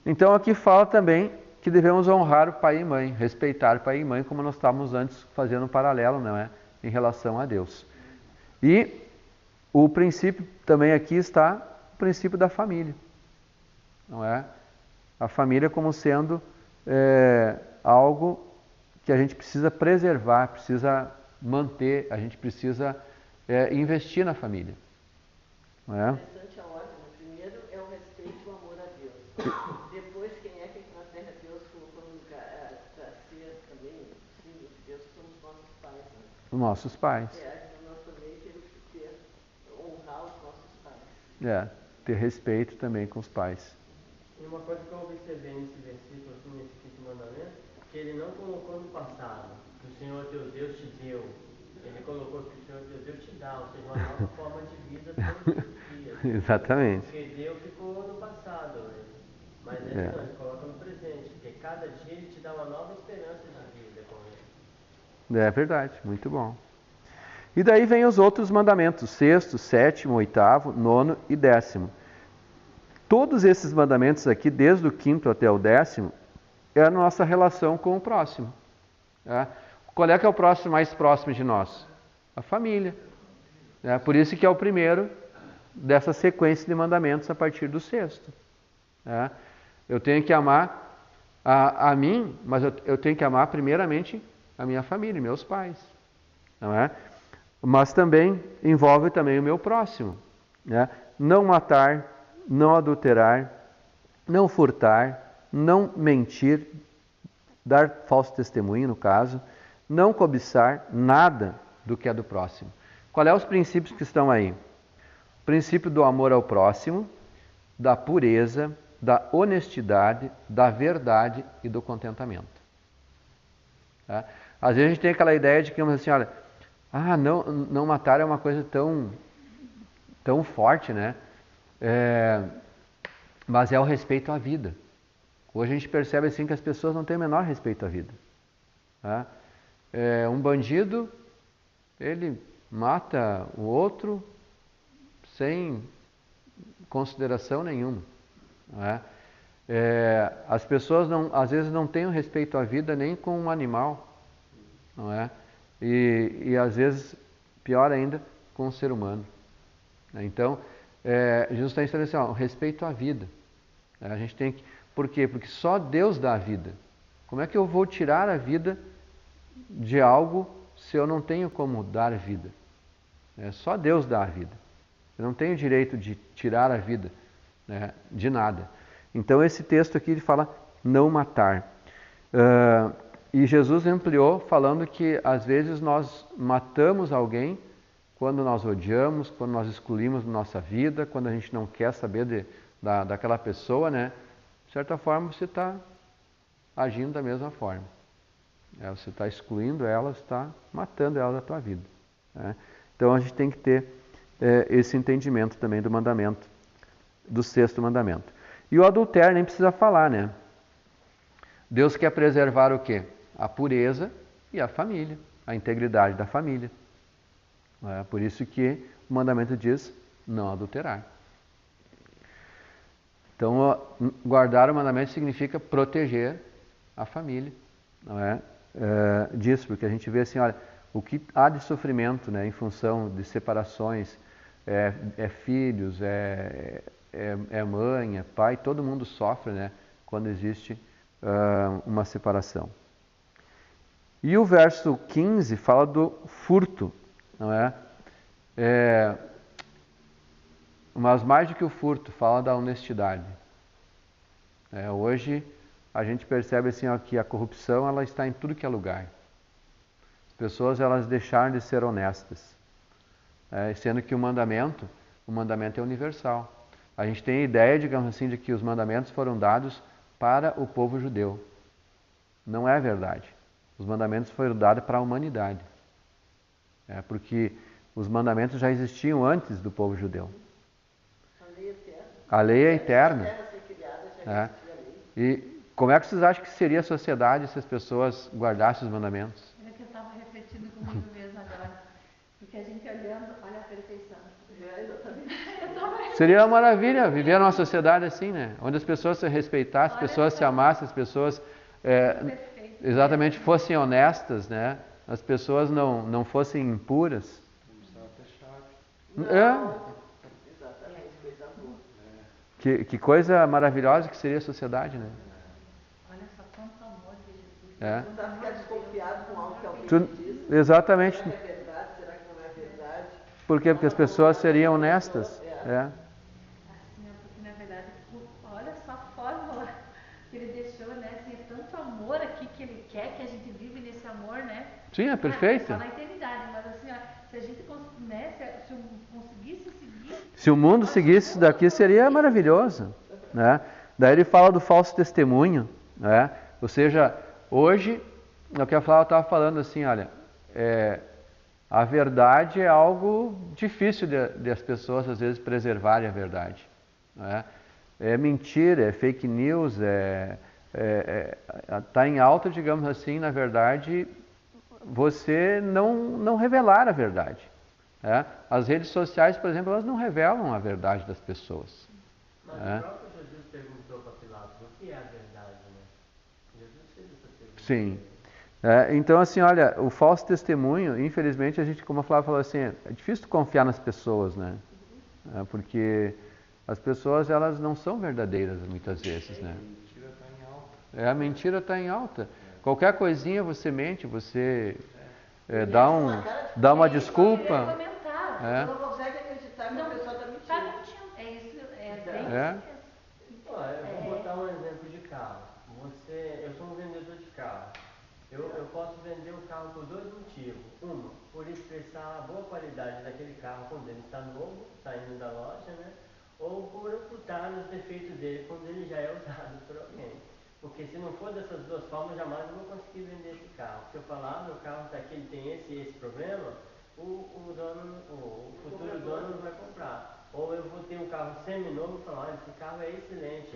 Então aqui fala também que devemos honrar o pai e mãe, respeitar pai e mãe, como nós estávamos antes fazendo um paralelo, não é? Em relação a Deus. E o princípio também aqui está o princípio da família, não é? A família como sendo algo que a gente precisa preservar, precisa manter, a gente precisa investir na família. Não é? Interessante a ordem. Primeiro é o respeito e o amor a Deus. Depois, quem é que na terra Deus colocou no lugar para ser também filhos de Deus, são os nossos pais, né? Nossos pais. Na nossa lei temos que honrar os nossos pais. Ter respeito também com os pais. E uma coisa que eu observei nesse versículo, assim, nesse quinto mandamento, que ele não colocou no passado, que o Senhor teu Deus te deu. Ele colocou que o Senhor teu Deus te dá, ou seja, uma nova forma de vida todos os dias. Exatamente. Porque Deus ficou no passado, né? Mas ele não, ele coloca no presente, porque cada dia ele te dá uma nova esperança de vida com ele. É verdade, muito bom. E daí vem os outros mandamentos, 6º, 7º, 8º, 9º e 10º. Todos esses mandamentos aqui, desde o 5º até o 10º, é a nossa relação com o próximo. Qual é que é o próximo mais próximo de nós? A família. Por isso que é o primeiro dessa sequência de mandamentos a partir do 6º. Eu tenho que amar a mim, mas eu tenho que amar primeiramente a minha família, meus pais. Não é? Mas também envolve também o meu próximo. Não matar, não adulterar, não furtar, não mentir, dar falso testemunho no caso, não cobiçar nada do que é do próximo. Qual é os princípios que estão aí? O princípio do amor ao próximo, da pureza, da honestidade, da verdade e do contentamento. Às vezes a gente tem aquela ideia de que, assim, olha, não matar é uma coisa tão forte, né? Mas é o respeito à vida. Hoje a gente percebe assim que as pessoas não têm o menor respeito à vida. Um bandido, ele mata o outro sem consideração nenhuma. As pessoas às vezes não têm o respeito à vida nem com um animal, não é? E às vezes, pior ainda, com um ser humano. Então, Jesus está estabelecendo o respeito à vida. A gente tem que... Por quê? Porque só Deus dá a vida. Como é que eu vou tirar a vida de algo se eu não tenho como dar vida? Só Deus dá a vida. Eu não tenho direito de tirar a vida, né, de nada. Então esse texto aqui ele fala não matar. E Jesus ampliou falando que às vezes nós matamos alguém quando nós odiamos, quando nós excluímos da nossa vida, quando a gente não quer saber daquela pessoa, né? De certa forma você está agindo da mesma forma. Você está excluindo ela, você está matando ela da tua vida. Então a gente tem que ter esse entendimento também do mandamento, do 6º mandamento. E o adultério nem precisa falar, né? Deus quer preservar o quê? A pureza e a família, a integridade da família. Por isso que o mandamento diz não adulterar. Então, guardar o mandamento significa proteger a família, não é? Disso, porque a gente vê assim, olha, o que há de sofrimento, né, em função de separações, filhos, mãe, pai, todo mundo sofre, né, quando existe uma separação. E o verso 15 fala do furto, não é? Mas mais do que o furto, fala da honestidade. Hoje a gente percebe assim, ó, que a corrupção ela está em tudo que é lugar. As pessoas elas deixaram de ser honestas, sendo que o mandamento é universal. A gente tem a ideia, digamos assim, de que os mandamentos foram dados para o povo judeu. Não é verdade. Os mandamentos foram dados para a humanidade. Porque os mandamentos já existiam antes do povo judeu. A lei é eterna. E como é que vocês acham que seria a sociedade se as pessoas guardassem os mandamentos? É que eu estava refletindo comigo mesmo agora. Porque a gente olhando, olha a perfeição. Seria uma maravilha viver numa sociedade assim, né? Onde as pessoas se respeitassem, as pessoas se amassem, as pessoas exatamente fossem honestas, né? As pessoas não fossem impuras. Exatamente, coisa boa. Que coisa maravilhosa que seria a sociedade, né? Olha só quanto amor de Jesus. Não dá para ficar desconfiado com algo que alguém diz. Exatamente. Será que é verdade? Será que não é verdade? Por quê? Porque as pessoas seriam honestas. Assim, porque na verdade, olha só a forma Sim, é perfeita. Só na eternidade, mas assim, ó, se a gente né, se eu conseguisse seguir... Se o mundo seguisse isso daqui, seria maravilhoso, né? Daí ele fala do falso testemunho, né? Ou seja, hoje, o que a Flávia estava falando assim, olha, a verdade é algo difícil de as pessoas, às vezes, preservarem a verdade, né? É mentira, é fake news, tá em alta, digamos assim, na verdade, você não revelar a verdade. As redes sociais, por exemplo, elas não revelam a verdade das pessoas. Mas o próprio Jesus perguntou para Pilatos, o que é a verdade, né? Jesus fez essa pergunta. Sim. Então, assim, olha, o falso testemunho, infelizmente, a gente, como a Flávia falou assim, é difícil confiar nas pessoas, né? Porque as pessoas, elas não são verdadeiras muitas vezes, né? A mentira está em alta. A mentira está em alta. Qualquer coisinha você mente, você dá uma desculpa. Você não consegue acreditar que a pessoa está mentindo. Tá mentindo. É isso, bem isso É. mesmo. Eu vou botar um exemplo de carro. Eu sou um vendedor de carro. Eu posso vender o carro por dois motivos. Uma, por expressar a boa qualidade daquele carro quando ele está novo, saindo da loja, né? Ou por ocultar os defeitos dele quando ele já é usado por alguém. Porque se não for dessas duas formas, jamais eu vou conseguir vender esse carro. Se eu falar, meu carro está aqui, ele tem esse e esse problema, o futuro dono não vai comprar. Ou eu vou ter um carro semi-novo e falar, esse carro é excelente,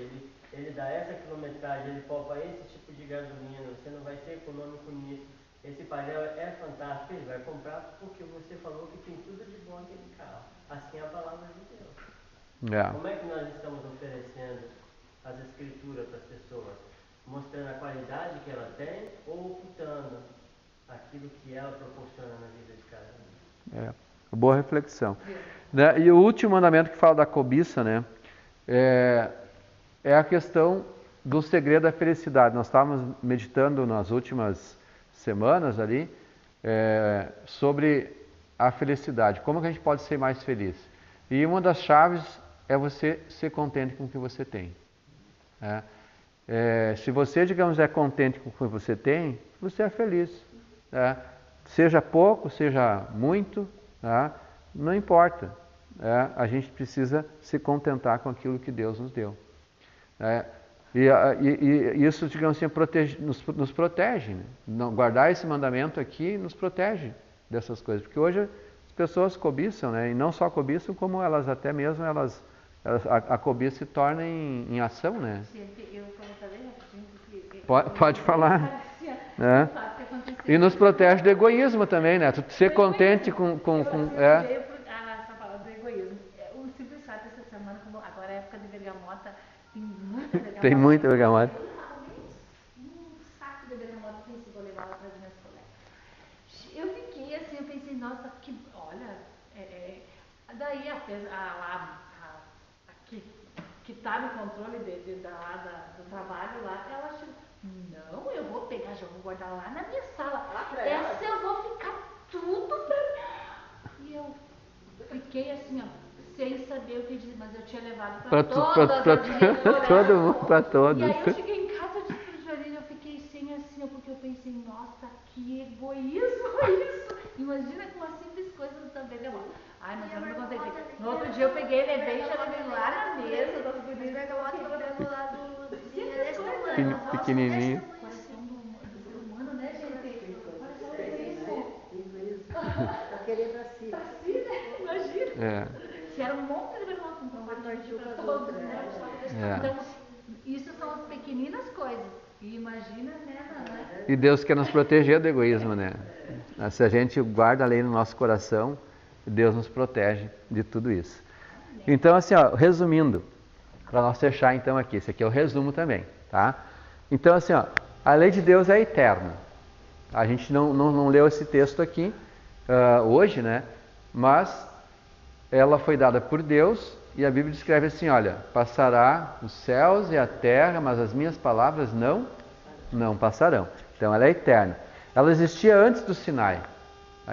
ele dá essa quilometragem, ele poupa esse tipo de gasolina, você não vai ser econômico nisso. Esse painel é fantástico, ele vai comprar porque você falou que tem tudo de bom aquele carro. Assim é a palavra de Deus. Como é que nós estamos oferecendo as escrituras para as pessoas? Mostrando a qualidade que ela tem ou ocultando aquilo que ela proporciona na vida de cada um? Boa reflexão. E o último mandamento que fala da cobiça, né? É a questão do segredo da felicidade. Nós estávamos meditando nas últimas semanas ali sobre a felicidade. Como que a gente pode ser mais feliz? E uma das chaves é você ser contente com o que você tem. Se você, digamos, é contente com o que você tem, você é feliz. Seja pouco, seja muito, não importa. A gente precisa se contentar com aquilo que Deus nos deu. E isso, digamos assim, nos protege. Né? Guardar esse mandamento aqui nos protege dessas coisas. Porque hoje as pessoas cobiçam, né? E não só cobiçam, como elas até mesmo, a cobiça se torna em ação, né? Eu falei rapidinho porque... Pode falar. E nos protege do egoísmo também, né? Tu ser contente com essa palavra do egoísmo. O Simples Fato essa semana, agora é época de bergamota, tem muita bergamota. Tem muita bergamota. Um saco de bergamota, eu pensei, vou levar ela para as minhas colegas. Eu fiquei assim, eu pensei, nossa, olha, daí que está no controle do trabalho lá, ela achou, não, eu vou pegar, já vou guardar lá na minha sala. Essa eu vou ficar tudo pra mim. E eu fiquei assim, ó, sem saber o que dizer, mas eu tinha levado para todas as minhas colegas. Todo mundo, para todos. E aí eu cheguei em casa de Jorina, eu fiquei sem assim, porque eu pensei, nossa, que egoísmo isso. Imagina com uma simples coisa da bergamota. Ai, mas eu não me contei. No outro dia eu peguei, levei e já levei lá na mesa das gurias. Bergamota eu lembro lá do pequenininho. Coração do ser humano, né, gente? Coração do egoísmo. Pra querer pra si. Pra si, né? Imagina. Que era um monte de bergamota, então vai partir para todos, né? Então, isso são as pequeninas coisas. E imagina, né? E Deus quer nos proteger do egoísmo, né? Se a gente guarda a lei no nosso coração, Deus nos protege de tudo isso. Então, assim, ó, resumindo, para nós fechar então aqui, esse aqui é o resumo também, tá? Então, assim, ó, a lei de Deus é eterna. A gente não leu esse texto aqui hoje, né? Mas ela foi dada por Deus e a Bíblia descreve assim, olha, passará os céus e a terra, mas as minhas palavras não passarão. Então, ela é eterna. Ela existia antes do Sinai.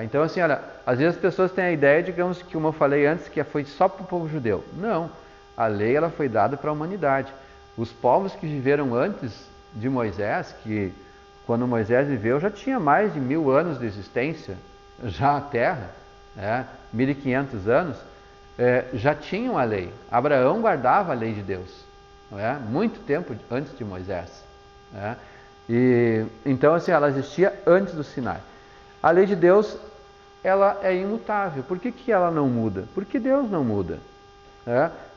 Então, assim, olha, às vezes as pessoas têm a ideia, digamos, que como eu falei antes, que foi só para o povo judeu. Não, a lei ela foi dada para a humanidade. Os povos que viveram antes de Moisés, que Quando Moisés viveu, já tinha mais de 1000 anos de existência, já a terra, 1500 anos, já tinham a lei. Abraão guardava a lei de Deus, muito tempo antes de Moisés. E, então, assim, ela existia antes do Sinai. A lei de Deus, ela é imutável. Por que ela não muda? Porque Deus não muda.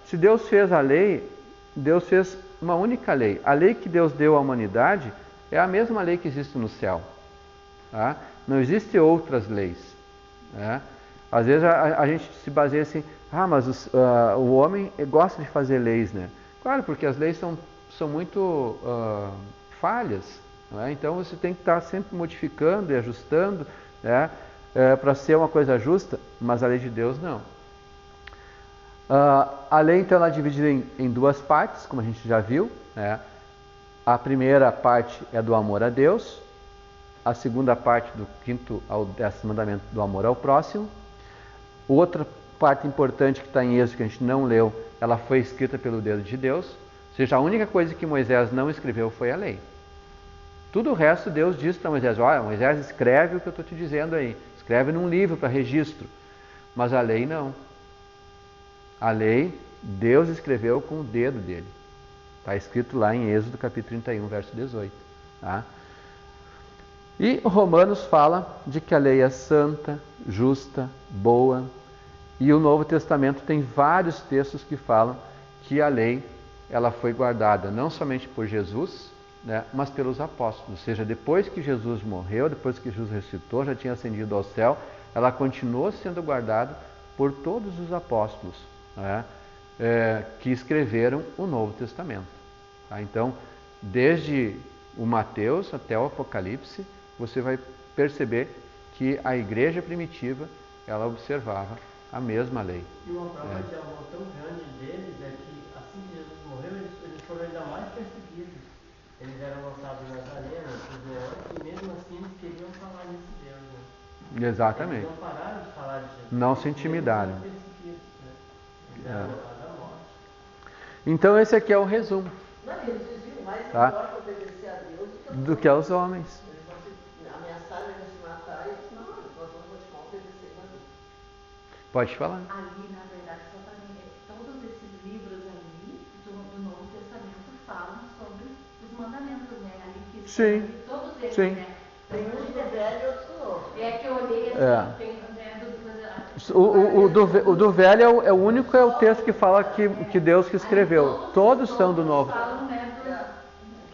Se Deus fez a lei, Deus fez uma única lei. A lei que Deus deu à humanidade é a mesma lei que existe no céu. Não existem outras leis. Às vezes a gente se baseia assim, mas o homem gosta de fazer leis, né? Claro, porque as leis são muito falhas. Então você tem que estar sempre modificando e ajustando, para ser uma coisa justa, mas a lei de Deus não. A lei, então, ela é dividida em duas partes, como a gente já viu. A primeira parte é do amor a Deus, a segunda parte do 5º ao 10º mandamento do amor ao próximo. Outra parte importante que está em Êxodo, que a gente não leu, ela foi escrita pelo dedo de Deus, ou seja, a única coisa que Moisés não escreveu foi a lei. Tudo o resto Deus disse para Moisés, olha, Moisés, escreve o que eu estou te dizendo aí, escreve num livro para registro, mas a lei não. A lei, Deus escreveu com o dedo dele. Está escrito lá em Êxodo capítulo 31, verso 18. E Romanos fala de que a lei é santa, justa, boa. E o Novo Testamento tem vários textos que falam que a lei ela foi guardada não somente por Jesus, mas pelos apóstolos. Ou seja, depois que Jesus morreu, depois que Jesus ressuscitou, já tinha ascendido ao céu, ela continuou sendo guardada por todos os apóstolos, que escreveram o Novo Testamento. Então, desde o Mateus até o Apocalipse, você vai perceber que a igreja primitiva, ela observava a mesma lei. E uma prova de amor tão grande deles é que, assim que Jesus morreu, eles foram ainda mais perseguidos. Eles eram lançados nas arenas, nos leões, e mesmo assim eles queriam falar nesse Deus. Exatamente. Eles não pararam de falar de Jesus. Não se intimidaram. Eles eram levados à morte. Então esse aqui é o resumo. Não, eles diziam mais importa obedecer a Deus do que aos homens. Eles vão se ameaçaram de se matar e eles não, nós vamos continuar obedecendo a Deus. Pode falar. Ali, na verdade, só para mim, todos esses livros ali do Novo Testamento falam sobre os mandamentos, né? Ali que Sim. Todos eles, Sim. né? Tem um do velho e outro do novo. É que eu olhei assim, tem O do velho é o único é o texto que fala que Deus que escreveu. Todos são do Novo. Falam, né,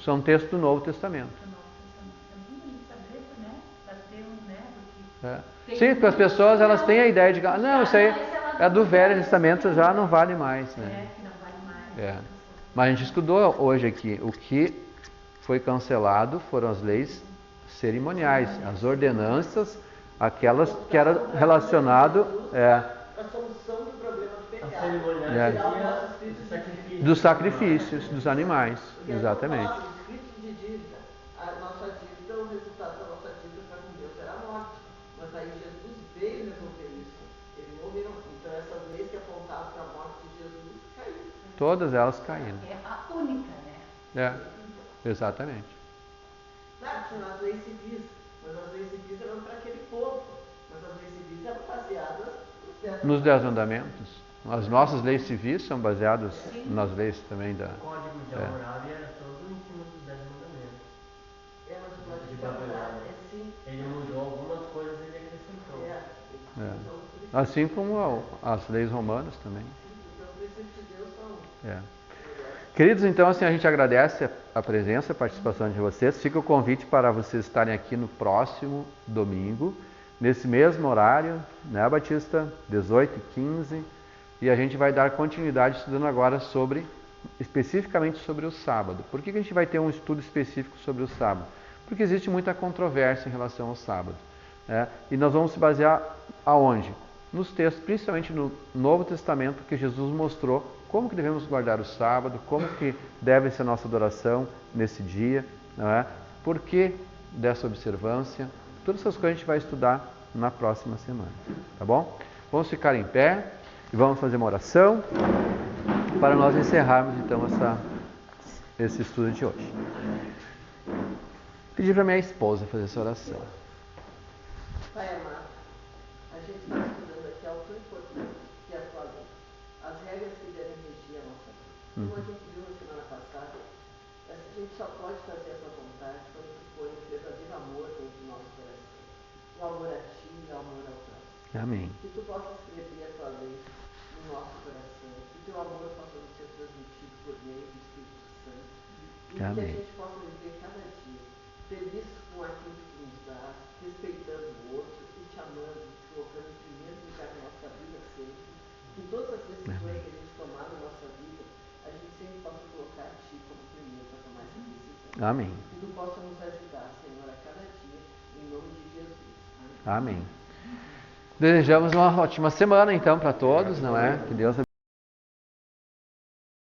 são textos do Novo Testamento. Sim, porque as pessoas elas têm a ideia de não, isso aí é do Velho Testamento, já não vale mais, né? Mas a gente estudou hoje aqui, o que foi cancelado foram as leis cerimoniais, as ordenanças, aquelas que eram relacionado a solução do problema do pecado. Dos sacrifícios, dos animais, exatamente. Escrito de dívida, a nossa dívida, o resultado da nossa dívida para com Deus era a morte. Mas aí Jesus veio resolver isso. Ele morreu. Então essas leis que apontavam para a morte de Jesus caíram. Todas elas caíram. É a única, né? Exatamente. Claro, tinha as leis civis, mas as leis civis eram para aquele povo. Mas as leis civis eram baseadas nos 10 mandamentos. As nossas leis civis são baseadas nas leis também da... O código de Hammurabi era todo em cima dos 10 mandamentos. Mas o código de Hammurabi ele mudou algumas coisas e ele acrescentou. Assim como as leis romanas também. Então, os princípios de Deus são... Queridos, então assim a gente agradece a presença, a participação de vocês. Fica o convite para vocês estarem aqui no próximo domingo, nesse mesmo horário, né, Batista? 18h15. E a gente vai dar continuidade estudando agora especificamente sobre o sábado. Por que a gente vai ter um estudo específico sobre o sábado? Porque existe muita controvérsia em relação ao sábado. E nós vamos se basear aonde? Nos textos, principalmente no Novo Testamento, que Jesus mostrou como que devemos guardar o sábado, como que deve ser a nossa adoração nesse dia, não é? Por que dessa observância? Todas essas coisas a gente vai estudar na próxima semana, tá bom? Vamos ficar em pé e vamos fazer uma oração para nós encerrarmos então esse estudo de hoje. Pedir para minha esposa fazer essa oração. Pai amado, a gente está estudando aqui algo tão importante, que é a tua lei. As regras que devem regir a nossa vida. Como a gente viu na semana passada, a gente só pode fazer a tua vontade quando tu põe o verdadeiro amor dentro do nosso coração. O amor a ti e o amor ao próximo. Amém. Que tu possa escrever a tua lei no nosso coração, que teu amor possa nos ser transmitido por meio do Espírito Santo, e que a Amém. gente possa viver cada dia feliz com aquilo que tu nos dá, respeitando o outro e te amando, te colocando em primeiro lugar na nossa vida sempre. Que todas as decisões que a gente tomar na nossa vida, a gente sempre possa colocar a ti como primeiro para tomar essa decisão. Amém. Que tu possa nos ajudar, Senhor, a cada dia, em nome de Jesus. Amém. Desejamos uma ótima semana então para todos, não é? Que Deus